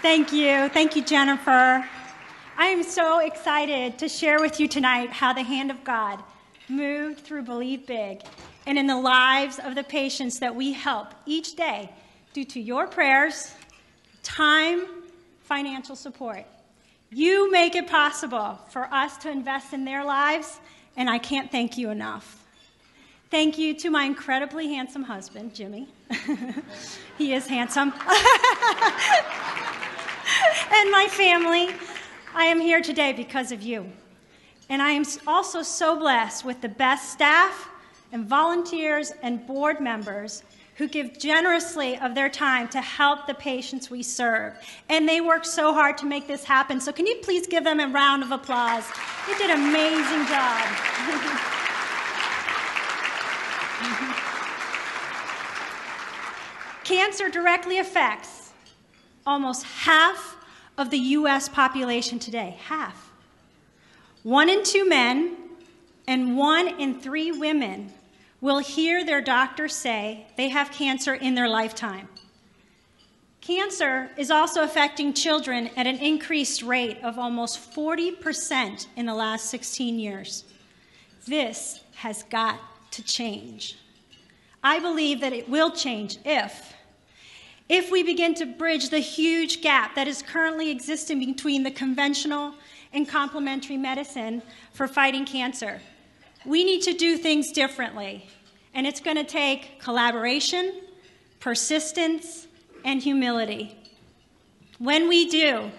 Thank you. Thank you, Jennifer. I am so excited to share with you tonight how the hand of God moved through Believe Big and in the lives of the patients that we help each day due to your prayers, time, financial support. You make it possible for us to invest in their lives, and I can't thank you enough. Thank you to my incredibly handsome husband, Jimmy. He is handsome. And my family. I am here today because of you. And I am also so blessed with the best staff and volunteers and board members who give generously of their time to help the patients we serve. And they work so hard to make this happen. So can you please give them a round of applause? They did an amazing job. Cancer directly affects almost half of the U.S. population today. Half. 1 in 2 men and 1 in 3 women will hear their doctor say they have cancer in their lifetime. Cancer is also affecting children at an increased rate of almost 40% in the last 16 years. This has got to change. I believe that it will change if we begin to bridge the huge gap that is currently existing between the conventional and complementary medicine for fighting cancer. We need to do things differently, and it's going to take collaboration, persistence, and humility. When we do,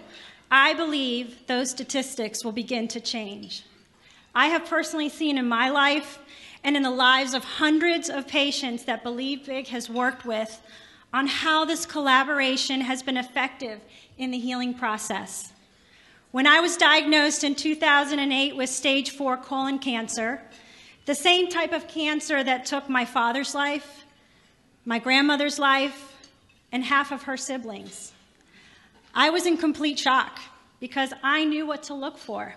I believe those statistics will begin to change. I have personally seen in my life and in the lives of hundreds of patients that Believe Big has worked with on how this collaboration has been effective in the healing process. When I was diagnosed in 2008 with stage 4 colon cancer, the same type of cancer that took my father's life, my grandmother's life, and half of her siblings, I was in complete shock because I knew what to look for.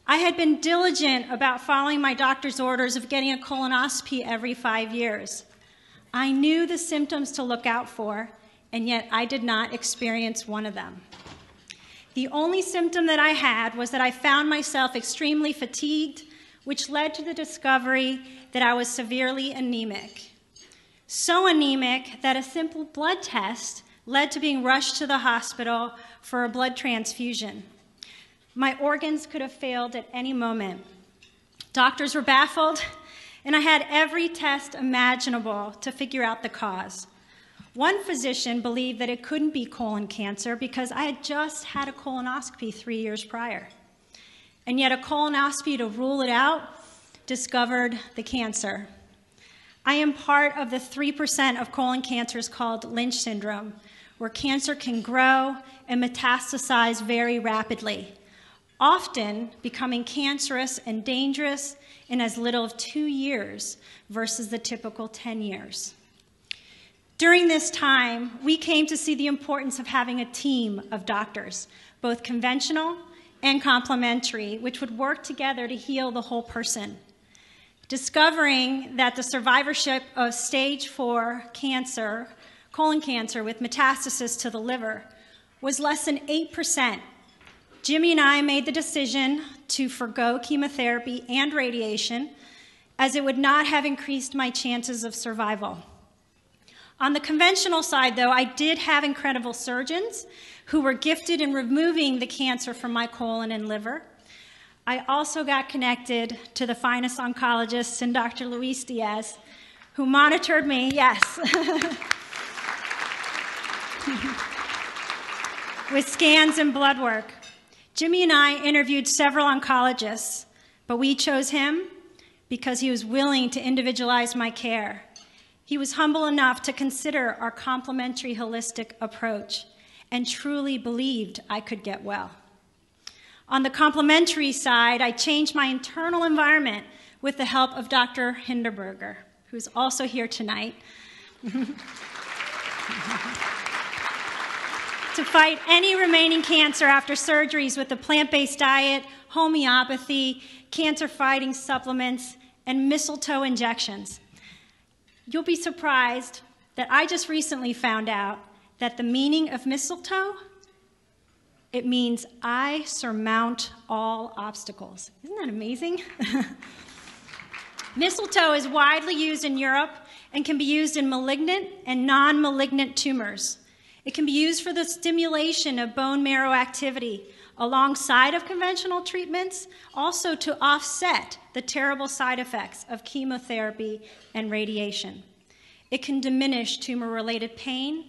I had been diligent about following my doctor's orders of getting a colonoscopy every 5 years. I knew the symptoms to look out for, and yet I did not experience one of them. The only symptom that I had was that I found myself extremely fatigued, which led to the discovery that I was severely anemic. So anemic that a simple blood test led to being rushed to the hospital for a blood transfusion. My organs could have failed at any moment. Doctors were baffled, and I had every test imaginable to figure out the cause. One physician believed that it couldn't be colon cancer because I had just had a colonoscopy 3 years prior. And yet a colonoscopy to rule it out discovered the cancer. I am part of the 3% of colon cancers called Lynch syndrome, where cancer can grow and metastasize very rapidly, often becoming cancerous and dangerous in as little as 2 years versus the typical 10 years. During this time, we came to see the importance of having a team of doctors, both conventional and complementary, which would work together to heal the whole person. Discovering that the survivorship of stage 4 cancer, colon cancer with metastasis to the liver, was less than 8%. Jimmy and I made the decision to forgo chemotherapy and radiation, as it would not have increased my chances of survival. On the conventional side, though, I did have incredible surgeons who were gifted in removing the cancer from my colon and liver. I also got connected to the finest oncologists and Dr. Luis Diaz, who monitored me, yes, with scans and blood work. Jimmy and I interviewed several oncologists, but we chose him because he was willing to individualize my care. He was humble enough to consider our complementary holistic approach and truly believed I could get well. On the complementary side, I changed my internal environment with the help of Dr. Hinderberger, who's also here tonight, to fight any remaining cancer after surgeries with a plant-based diet, homeopathy, cancer-fighting supplements, and mistletoe injections. You'll be surprised that I just recently found out that the meaning of mistletoe It means I surmount all obstacles. Isn't that amazing? Mistletoe is widely used in Europe and can be used in malignant and non-malignant tumors. It can be used for the stimulation of bone marrow activity alongside of conventional treatments, also to offset the terrible side effects of chemotherapy and radiation. It can diminish tumor-related pain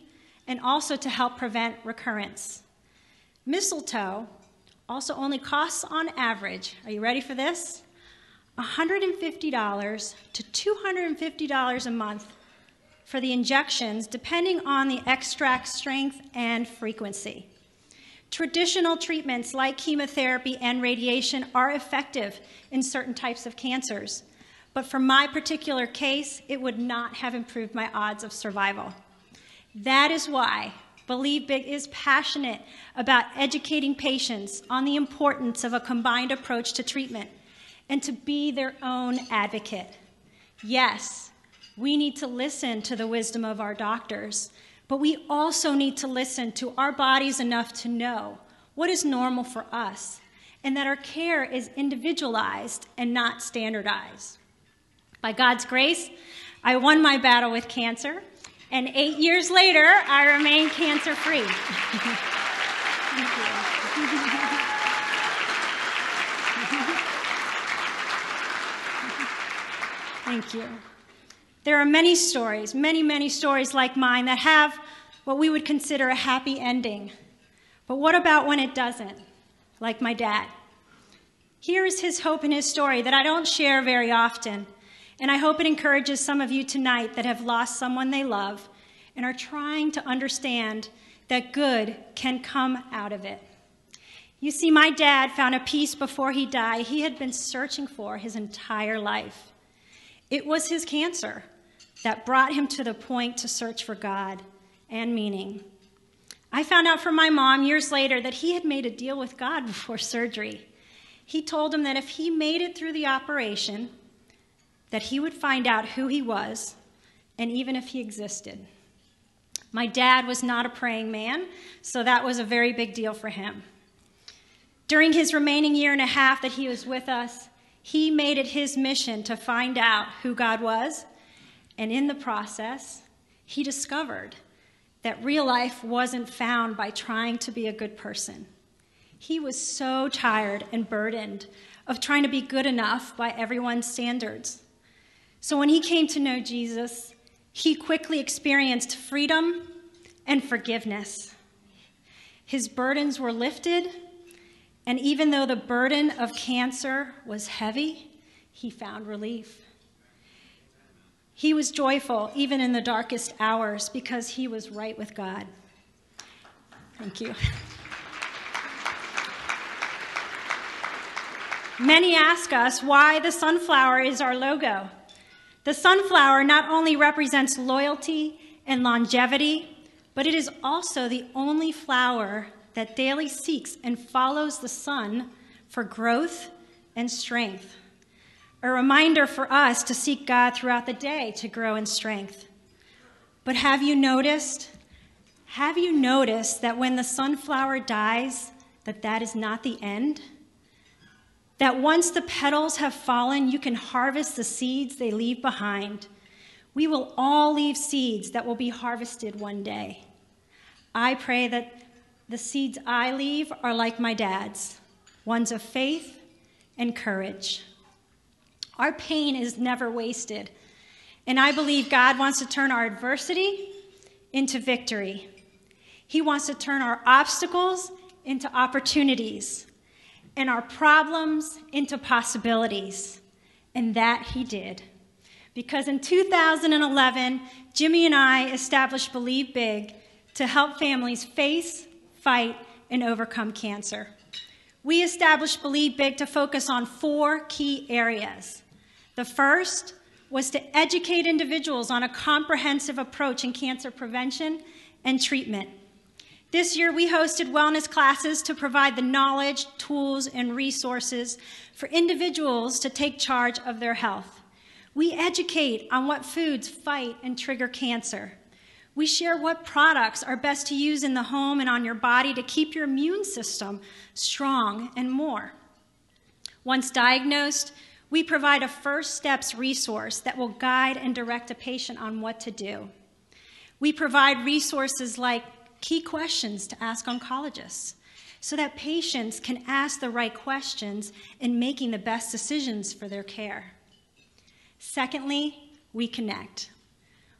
and also to help prevent recurrence. Mistletoe also only costs on average, are you ready for this? $150 to $250 a month for the injections, depending on the extract strength and frequency. Traditional treatments like chemotherapy and radiation are effective in certain types of cancers, but for my particular case, it would not have improved my odds of survival. That is why Believe Big is passionate about educating patients on the importance of a combined approach to treatment and to be their own advocate. Yes, we need to listen to the wisdom of our doctors, but we also need to listen to our bodies enough to know what is normal for us and that our care is individualized and not standardized. By God's grace, I won my battle with cancer, and 8 years later, I remain cancer-free. Thank you. Thank you. There are many stories, many stories like mine that have what we would consider a happy ending. But what about when it doesn't? Like my dad. Here is his hope in his story that I don't share very often. And I hope it encourages some of you tonight that have lost someone they love and are trying to understand that good can come out of it. You see, my dad found a peace before he died he had been searching for his entire life. It was his cancer that brought him to the point to search for God and meaning. I found out from my mom years later that he had made a deal with God before surgery. He told him that if he made it through the operation, that he would find out who he was, and even if he existed. My dad was not a praying man, so that was a very big deal for him. During his remaining year and a half that he was with us, he made it his mission to find out who God was, and in the process, he discovered that real life wasn't found by trying to be a good person. He was so tired and burdened of trying to be good enough by everyone's standards. So when he came to know Jesus, he quickly experienced freedom and forgiveness. His burdens were lifted, and even though the burden of cancer was heavy, he found relief. He was joyful even in the darkest hours because he was right with God. Thank you. Many ask us why the sunflower is our logo. The sunflower not only represents loyalty and longevity, but it is also the only flower that daily seeks and follows the sun for growth and strength. A reminder for us to seek God throughout the day to grow in strength. But have you noticed that when the sunflower dies, that is not the end? That once the petals have fallen, you can harvest the seeds they leave behind. We will all leave seeds that will be harvested one day. I pray that the seeds I leave are like my dad's, ones of faith and courage. Our pain is never wasted, and I believe God wants to turn our adversity into victory. He wants to turn our obstacles into opportunities, and our problems into possibilities, and that he did. Because in 2011, Jimmy and I established Believe Big to help families face, fight, and overcome cancer. We established Believe Big to focus on 4 key areas. The first was to educate individuals on a comprehensive approach in cancer prevention and treatment. This year, we hosted wellness classes to provide the knowledge, tools, and resources for individuals to take charge of their health. We educate on what foods fight and trigger cancer. We share what products are best to use in the home and on your body to keep your immune system strong and more. Once diagnosed, we provide a first steps resource that will guide and direct a patient on what to do. We provide resources like key questions to ask oncologists so that patients can ask the right questions in making the best decisions for their care. Secondly, we connect.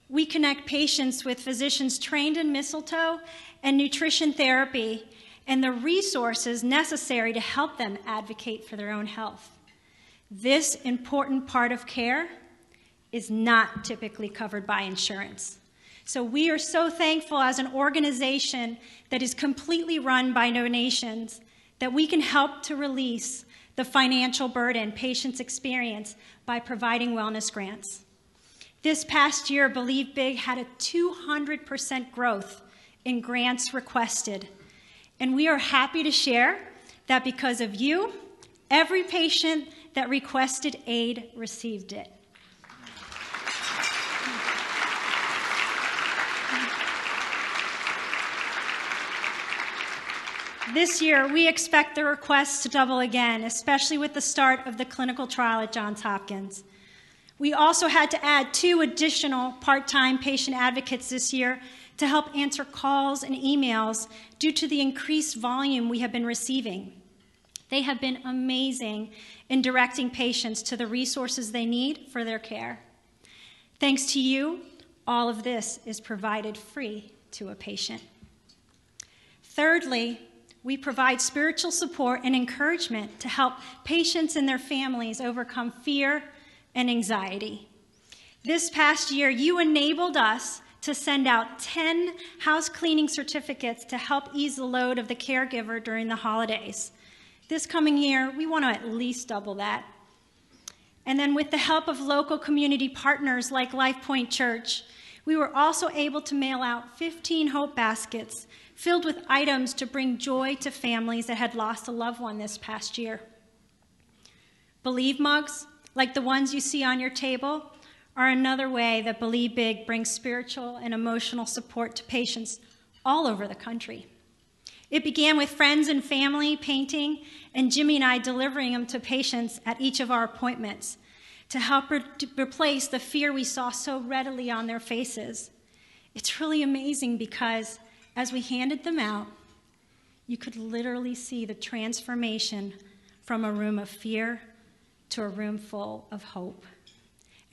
We connect patients with physicians trained in mistletoe and nutrition therapy and the resources necessary to help them advocate for their own health. This important part of care is not typically covered by insurance. So we are so thankful as an organization that is completely run by donations that we can help to release the financial burden patients experience by providing wellness grants. This past year, Believe Big had a 200% growth in grants requested. And we are happy to share that because of you, every patient that requested aid received it. This year, we expect the requests to double again, especially with the start of the clinical trial at Johns Hopkins. We also had to add 2 additional part-time patient advocates this year to help answer calls and emails due to the increased volume we have been receiving. They have been amazing in directing patients to the resources they need for their care. Thanks to you, all of this is provided free to a patient. Thirdly, we provide spiritual support and encouragement to help patients and their families overcome fear and anxiety. This past year, you enabled us to send out 10 house cleaning certificates to help ease the load of the caregiver during the holidays. This coming year, we want to at least double that. And then with the help of local community partners like LifePoint Church, we were also able to mail out 15 hope baskets filled with items to bring joy to families that had lost a loved one this past year. Believe mugs, like the ones you see on your table, are another way that Believe Big brings spiritual and emotional support to patients all over the country. It began with friends and family painting, and Jimmy and I delivering them to patients at each of our appointments to help replace the fear we saw so readily on their faces. It's really amazing because as we handed them out, you could literally see the transformation from a room of fear to a room full of hope.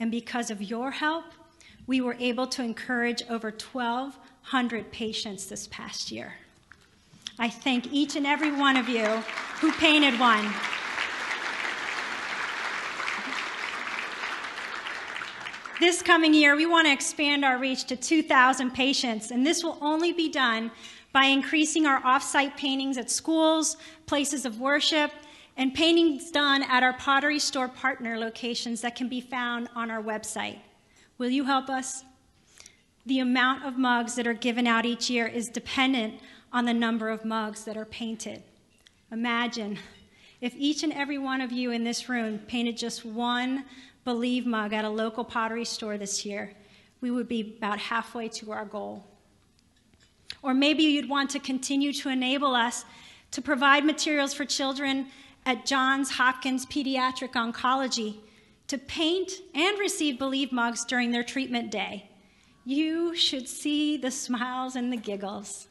And because of your help, we were able to encourage over 1,200 patients this past year. I thank each and every one of you who painted one. This coming year, we want to expand our reach to 2,000 patients, and this will only be done by increasing our off-site paintings at schools, places of worship, and paintings done at our Pottery Store partner locations that can be found on our website. Will you help us? The amount of mugs that are given out each year is dependent on the number of mugs that are painted. Imagine if each and every one of you in this room painted just one Believe mug at a local pottery store this year, we would be about halfway to our goal. Or maybe you'd want to continue to enable us to provide materials for children at Johns Hopkins Pediatric Oncology to paint and receive Believe mugs during their treatment day. You should see the smiles and the giggles.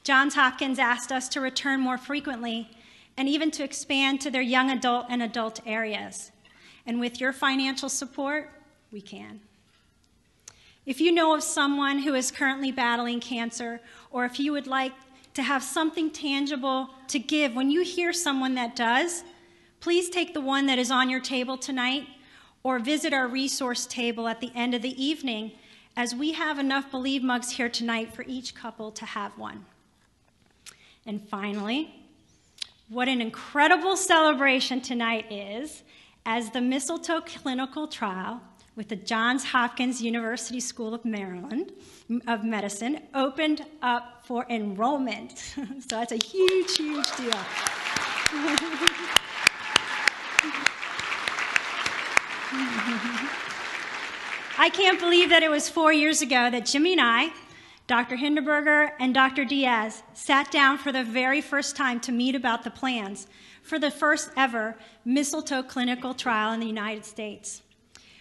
Johns Hopkins asked us to return more frequently and even to expand to their young adult and adult areas. And with your financial support, we can. If you know of someone who is currently battling cancer, or if you would like to have something tangible to give, when you hear someone that does, please take the one that is on your table tonight or visit our resource table at the end of the evening, as we have enough Believe mugs here tonight for each couple to have one. And finally, what an incredible celebration tonight is, as the mistletoe clinical trial with the Johns Hopkins University School of Medicine opened up for enrollment. So that's a huge, huge deal. I can't believe that it was 4 years ago that Jimmy and I Dr. Hindenburger and Dr. Diaz sat down for the very first time to meet about the plans for the first ever mistletoe clinical trial in the United States.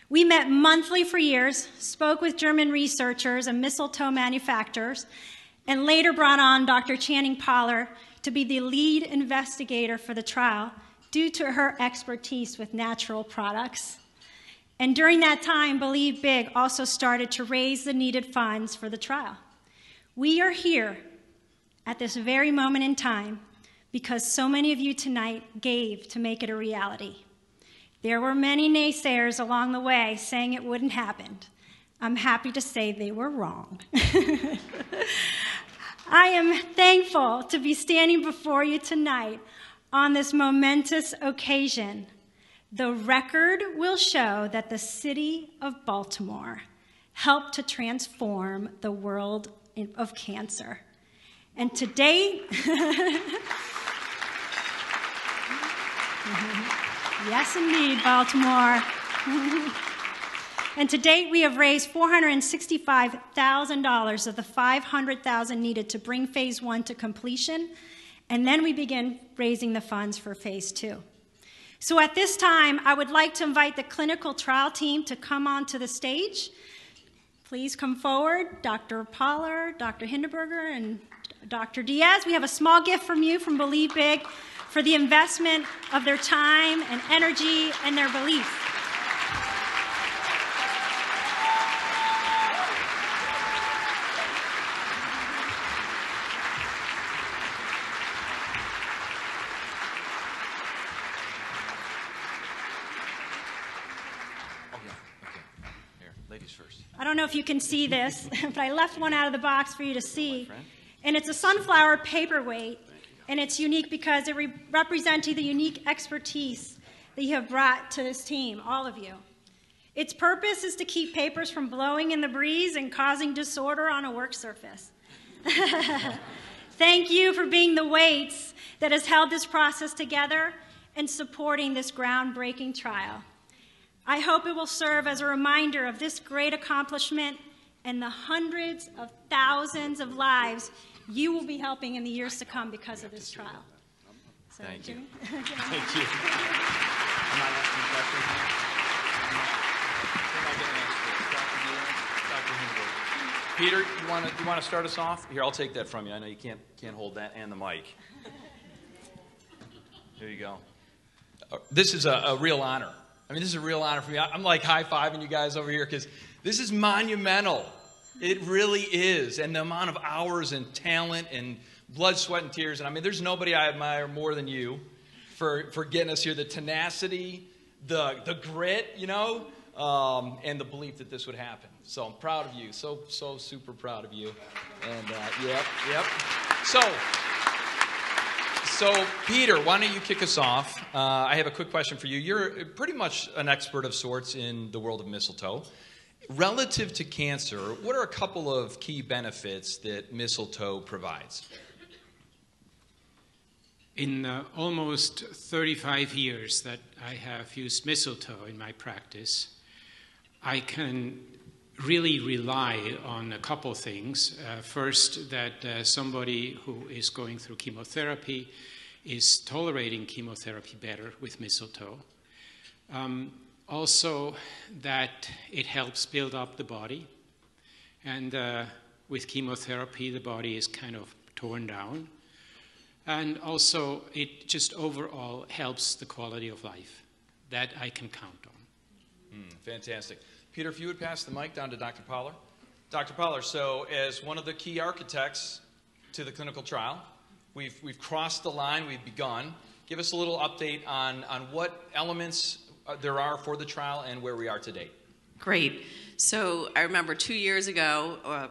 We met monthly for years, spoke with German researchers and mistletoe manufacturers, and later brought on Dr. Channing Poller to be the lead investigator for the trial due to her expertise with natural products. And during that time, Believe Big also started to raise the needed funds for the trial. We are here at this very moment in time because so many of you tonight gave to make it a reality. There were many naysayers along the way saying it wouldn't happen. I'm happy to say they were wrong. I am thankful to be standing before you tonight on this momentous occasion. The record will show that the city of Baltimore helped to transform the world of cancer. And to date, yes indeed, Baltimore. And to date, we have raised $465,000 of the $500,000 needed to bring phase 1 to completion, and then we begin raising the funds for phase 2. So at this time, I would like to invite the clinical trial team to come onto the stage. Please come forward, Dr. Poller, Dr. Hindenburger, and Dr. Diaz. We have a small gift from you from Believe Big for the investment of their time and energy and their belief. I don't know if you can see this, but I left one out of the box for you to see. And it's a sunflower paperweight, and it's unique because it represents the unique expertise that you have brought to this team, all of you. Its purpose is to keep papers from blowing in the breeze and causing disorder on a work surface. Thank you for being the weights that has held this process together and supporting this groundbreaking trial. I hope it will serve as a reminder of this great accomplishment and the hundreds of thousands of lives you will be helping in the years to come because of this trial. So, Thank you. Thank you. Am I asking questions now? Who am I going to ask? Dr. Hindenburg. Peter, you want to start us off? Here, I'll take that from you. I know you can't hold that and the mic. Here you go. This is a real honor. I mean, this is a real honor for me. I'm like high-fiving you guys over here because this is monumental. It really is. And the amount of hours and talent and blood, sweat, and tears. And I mean, there's nobody I admire more than you for getting us here. The tenacity, the grit, you know, and the belief that this would happen. So I'm proud of you. So super proud of you. And yep. So, Peter, why don't you kick us off? I have a quick question for you. You're pretty much an expert of sorts in the world of mistletoe. Relative to cancer, what are a couple of key benefits that mistletoe provides? In almost 35 years that I have used mistletoe in my practice, I can really rely on a couple things. First, that somebody who is going through chemotherapy is tolerating chemotherapy better with mistletoe. Also, that it helps build up the body. And with chemotherapy, the body is kind of torn down. And also, it just overall helps the quality of life. That I can count on. Fantastic. Peter, if you would pass the mic down to Dr. Poller. Dr. Poller, so as one of the key architects to the clinical trial, we've crossed the line, we've begun. Give us a little update on what elements there are for the trial and where we are today. Great. So I remember 2 years ago,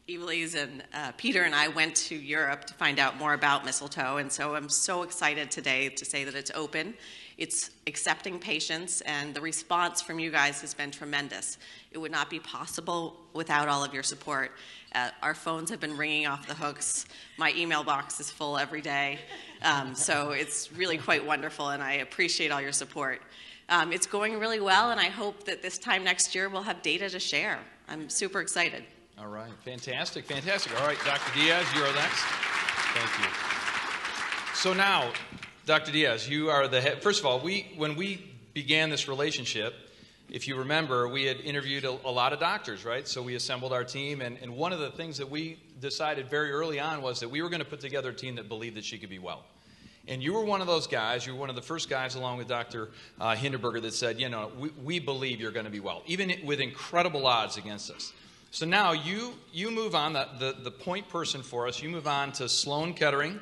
Ivelisse and Peter and I went to Europe to find out more about mistletoe, and so I'm so excited today to say that it's open. It's accepting patients, and the response from you guys has been tremendous. It would not be possible without all of your support. Our phones have been ringing off the hooks. My email box is full every day. So it's really quite wonderful, and I appreciate all your support. It's going really well, and I hope that this time next year we'll have data to share. I'm super excited. All right. Fantastic. Fantastic. All right, Dr. Diaz, you're next. Thank you. So now, Dr. Diaz, you are the head. First of all, when we began this relationship, if you remember, we had interviewed a lot of doctors, right? So we assembled our team, and one of the things that we decided very early on was that we were going to put together a team that believed that she could be well. And you were one of those guys. You were one of the first guys, along with Dr. Hindenburger, that said, you know, we believe you're going to be well, even with incredible odds against us. So now you move on, the point person for us, you move on to Sloan Kettering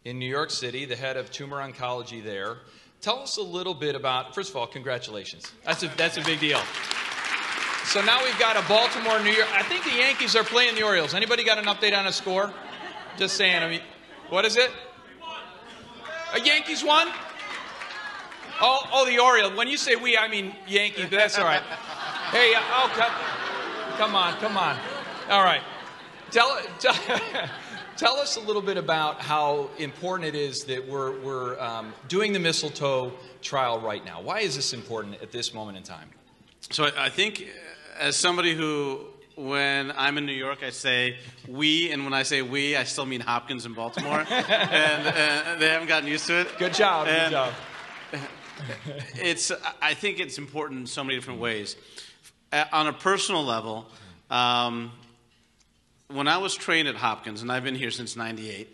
in New York City, the head of tumor oncology there. Tell us a little bit about, first of all, congratulations. That's a big deal. So now we've got a Baltimore, New York. I think the Yankees are playing the Orioles. Anybody got an update on a score? Just saying. I mean, what is it? A Yankees won? Oh, the Orioles. When you say we, I mean Yankees, but that's all right. Hey, come on. All right. Tell us a little bit about how important it is that we're doing the mistletoe trial right now. Why is this important at this moment in time? So I think as somebody who, when I'm in New York, I say we, and when I say we, I still mean Hopkins and Baltimore, and they haven't gotten used to it. Good job. I think it's important in so many different ways. On a personal level, when I was trained at Hopkins, and I've been here since '98,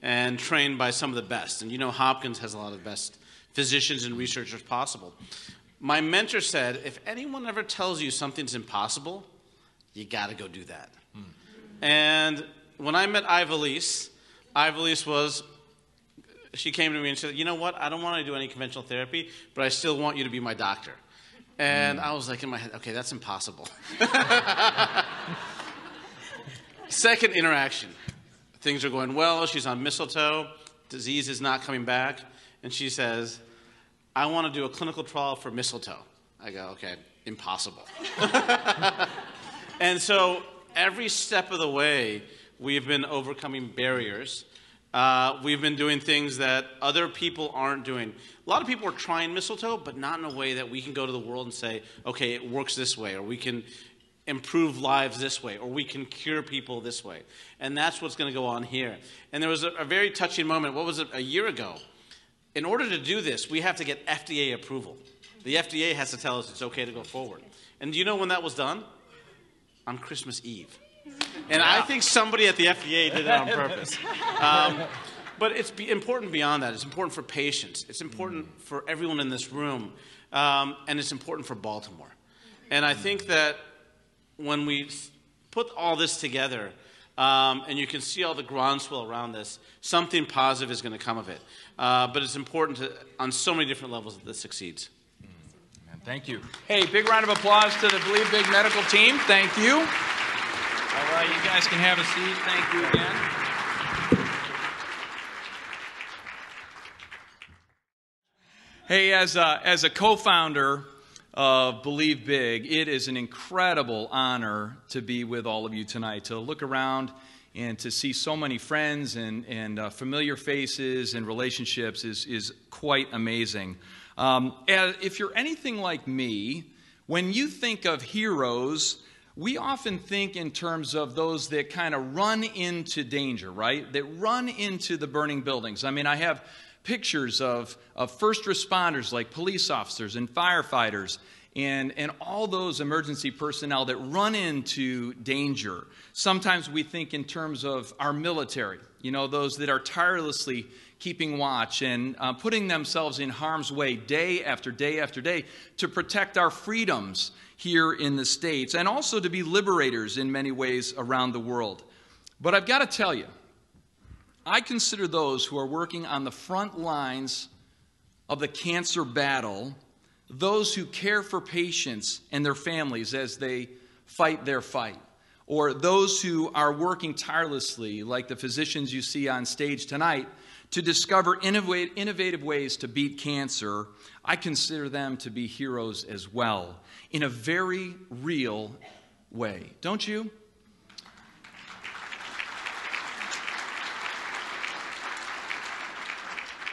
and trained by some of the best, and you know Hopkins has a lot of the best physicians and researchers possible. My mentor said, if anyone ever tells you something's impossible, you got to go do that. And when I met Ivelisse she came to me and said, you know what, I don't want to do any conventional therapy, but I still want you to be my doctor. And I was like in my head, okay, that's impossible. Second interaction. Things are going well. She's on mistletoe. Disease is not coming back. And she says, I want to do a clinical trial for mistletoe. I go, okay, impossible. And so every step of the way, we've been overcoming barriers. We've been doing things that other people aren't doing. A lot of people are trying mistletoe, but not in a way that we can go to the world and say, okay, it works this way, or we can improve lives this way, or we can cure people this way. And that's what's going to go on here. And there was a very touching moment. What was it, a year ago? In order to do this, we have to get FDA approval. The FDA has to tell us it's okay to go forward. And do you know when that was done? On Christmas Eve. And I think somebody at the FDA did it on purpose. But it's important beyond that. It's important for patients. It's important for everyone in this room. And it's important for Baltimore. And I think that when we put all this together, and you can see all the groundswell around this, something positive is going to come of it. But it's important on so many different levels that this succeeds. Thank you. Hey, big round of applause to the Believe Big medical team. Thank you. All right, you guys can have a seat. Thank you again. Hey, as a co-founder of Believe Big, it is an incredible honor to be with all of you tonight, to look around and to see so many friends and familiar faces and relationships is quite amazing. If you're anything like me, when you think of heroes, we often think in terms of those that kind of run into danger, right? That run into the burning buildings. I mean, I have pictures of first responders like police officers and firefighters and all those emergency personnel that run into danger. Sometimes we think in terms of our military, you know, those that are tirelessly keeping watch and putting themselves in harm's way day after day after day to protect our freedoms here in the States, and also to be liberators in many ways around the world. But I've got to tell you, I consider those who are working on the front lines of the cancer battle, those who care for patients and their families as they fight their fight, or those who are working tirelessly, like the physicians you see on stage tonight, to discover innovative ways to beat cancer. I consider them to be heroes as well, in a very real way. Don't you?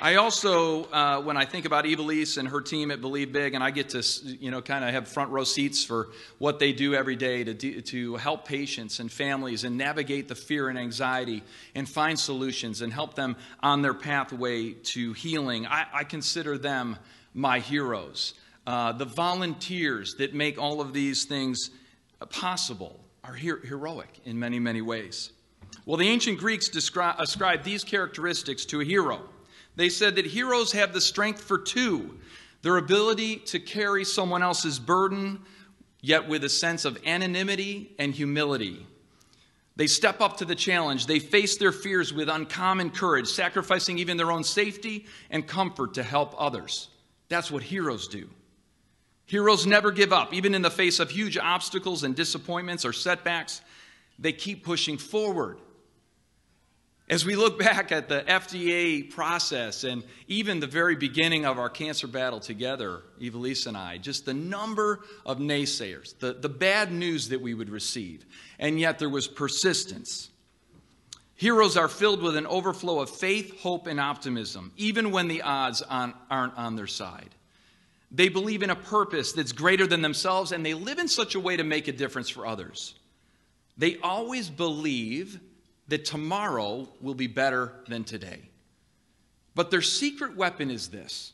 I also, when I think about Ivelisse and her team at Believe Big, and I get to, kind of have front row seats for what they do every day to help patients and families and navigate the fear and anxiety and find solutions and help them on their pathway to healing. I consider them my heroes. The volunteers that make all of these things possible are heroic in many, many ways. Well, the ancient Greeks ascribed these characteristics to a hero. They said that heroes have the strength for two, their ability to carry someone else's burden, yet with a sense of anonymity and humility. They step up to the challenge. They face their fears with uncommon courage, sacrificing even their own safety and comfort to help others. That's what heroes do. Heroes never give up. Even in the face of huge obstacles and disappointments or setbacks, they keep pushing forward. As we look back at the FDA process and even the very beginning of our cancer battle together, Ivelisse and I, just the number of naysayers, the bad news that we would receive, and yet there was persistence. Heroes are filled with an overflow of faith, hope, and optimism, even when the odds aren't on their side. They believe in a purpose that's greater than themselves, and they live in such a way to make a difference for others. They always believe that tomorrow will be better than today. But their secret weapon is this.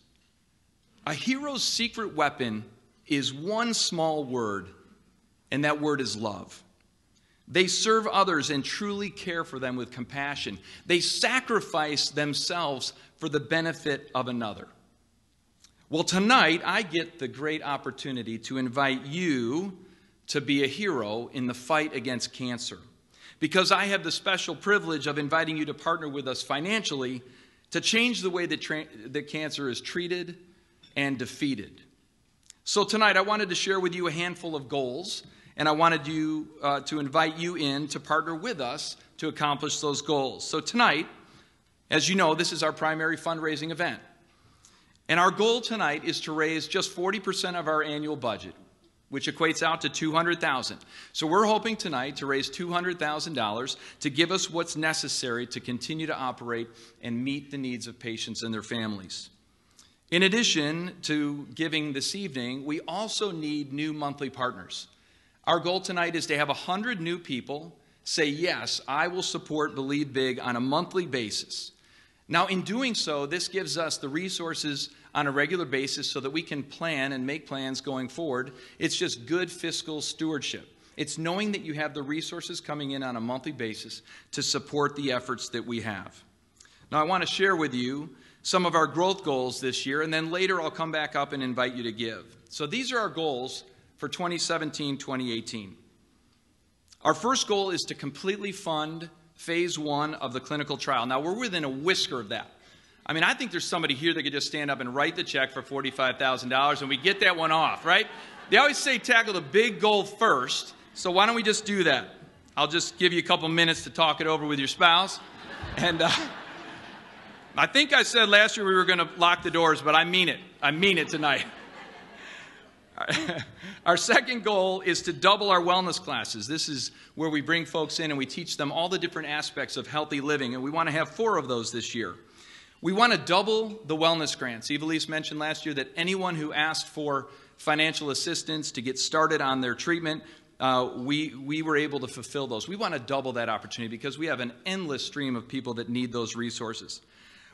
A hero's secret weapon is one small word, and that word is love. They serve others and truly care for them with compassion. They sacrifice themselves for the benefit of another. Well, tonight I get the great opportunity to invite you to be a hero in the fight against cancer, because I have the special privilege of inviting you to partner with us financially to change the way that cancer is treated and defeated. So tonight I wanted to share with you a handful of goals, and I wanted to invite you in to partner with us to accomplish those goals. So tonight, as you know, this is our primary fundraising event. And our goal tonight is to raise just 40% of our annual budget, which equates out to $200,000. So we're hoping tonight to raise $200,000 to give us what's necessary to continue to operate and meet the needs of patients and their families. In addition to giving this evening, we also need new monthly partners. Our goal tonight is to have 100 new people say, yes, I will support Believe Big on a monthly basis. Now, in doing so, this gives us the resources on a regular basis so that we can plan and make plans going forward. It's just good fiscal stewardship. It's knowing that you have the resources coming in on a monthly basis to support the efforts that we have. Now, I want to share with you some of our growth goals this year, and then later I'll come back up and invite you to give. So these are our goals for 2017-2018. Our first goal is to completely fund phase 1 of the clinical trial. Now, we're within a whisker of that. I mean, I think there's somebody here that could just stand up and write the check for $45,000 and we get that one off, right? They always say tackle the big goal first, so why don't we just do that? I'll just give you a couple minutes to talk it over with your spouse. And I think I said last year we were going to lock the doors, but I mean it. I mean it tonight. Our second goal is to double our wellness classes. This is where we bring folks in and we teach them all the different aspects of healthy living, and we want to have 4 of those this year. We want to double the wellness grants. Ivelisse mentioned last year that anyone who asked for financial assistance to get started on their treatment, we were able to fulfill those. We want to double that opportunity because we have an endless stream of people that need those resources.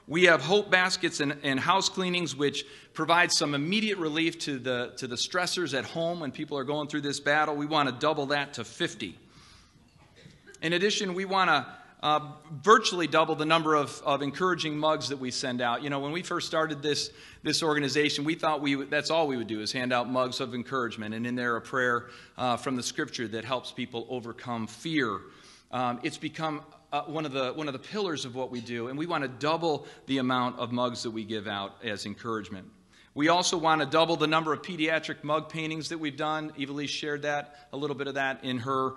We have hope baskets and house cleanings, which provide some immediate relief to the stressors at home when people are going through this battle. We want to double that to 50. In addition, we want to virtually double the number of encouraging mugs that we send out. You know, when we first started this organization, we thought that's all we would do is hand out mugs of encouragement, and in there a prayer from the Scripture that helps people overcome fear. It's become one of the pillars of what we do, and we want to double the amount of mugs that we give out as encouragement. We also want to double the number of pediatric mug paintings that we've done. Ivelisse shared that, a little bit of that in her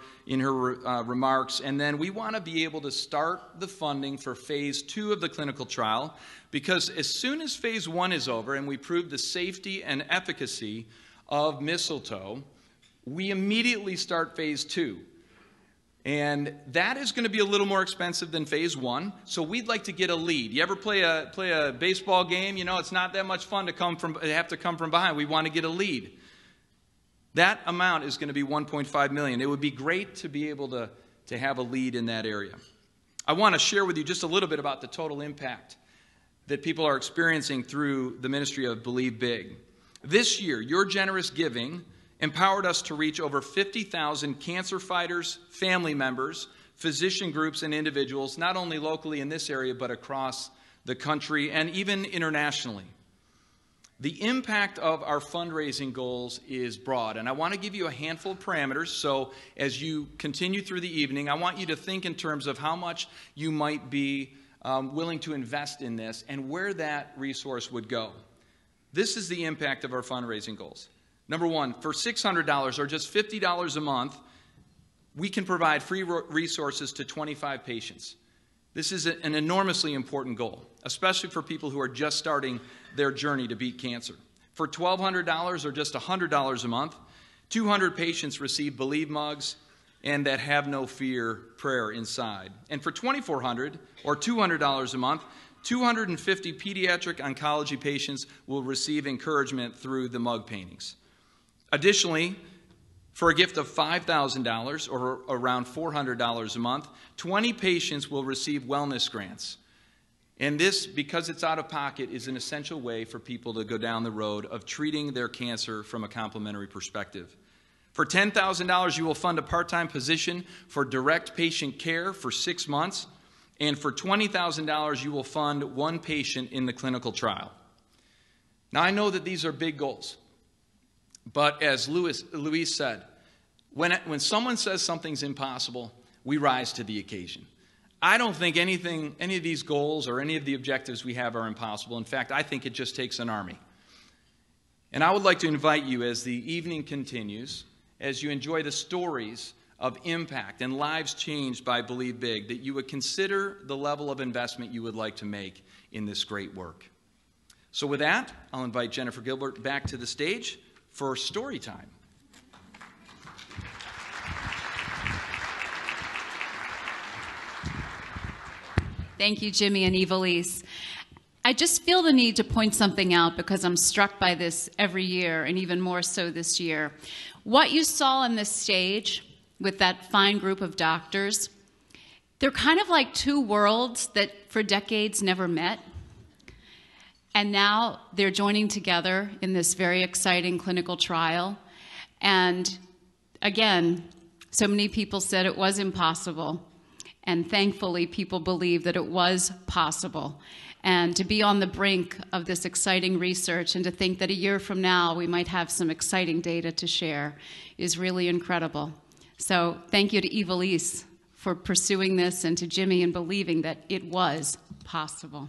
remarks. And then we want to be able to start the funding for phase 2 of the clinical trial, because as soon as phase 1 is over and we prove the safety and efficacy of mistletoe, we immediately start phase 2. And that is going to be a little more expensive than phase 1. So we'd like to get a lead. You ever play a baseball game? You know, it's not that much fun to have to come from behind. We want to get a lead. That amount is going to be $1.5 million. It would be great to be able to have a lead in that area. I want to share with you just a little bit about the total impact that people are experiencing through the ministry of Believe Big. This year, your generous giving empowered us to reach over 50,000 cancer fighters, family members, physician groups, and individuals, not only locally in this area, but across the country and even internationally. The impact of our fundraising goals is broad, and I want to give you a handful of parameters. So as you continue through the evening, I want you to think in terms of how much you might be willing to invest in this and where that resource would go. This is the impact of our fundraising goals. Number one, for $600 or just $50 a month, we can provide free resources to 25 patients. This is an enormously important goal, especially for people who are just starting their journey to beat cancer. For $1,200 or just $100 a month, 200 patients receive Believe mugs and that Have No Fear prayer inside. And for $2,400 or $200 a month, 250 pediatric oncology patients will receive encouragement through the mug paintings. Additionally, for a gift of $5,000 or around $400 a month, 20 patients will receive wellness grants. And this, because it's out of pocket, is an essential way for people to go down the road of treating their cancer from a complementary perspective. For $10,000, you will fund a part-time position for direct patient care for 6 months. And for $20,000, you will fund one patient in the clinical trial. Now, I know that these are big goals. But as Louise said, when someone says something's impossible, we rise to the occasion. I don't think any of these goals or any of the objectives we have are impossible. In fact, I think it just takes an army. And I would like to invite you as the evening continues, as you enjoy the stories of impact and lives changed by Believe Big, that you would consider the level of investment you would like to make in this great work. So with that, I'll invite Jennifer Gilbert back to the stage for story time. Thank you, Jimmy and Ivelisse. I just feel the need to point something out because I'm struck by this every year, and even more so this year. What you saw on this stage with that fine group of doctors, they're kind of like two worlds that for decades never met. And now they're joining together in this very exciting clinical trial. And again, so many people said it was impossible. And thankfully, people believe that it was possible. And to be on the brink of this exciting research and to think that a year from now we might have some exciting data to share is really incredible. So thank you to Ivelisse for pursuing this and to Jimmy and believing that it was possible.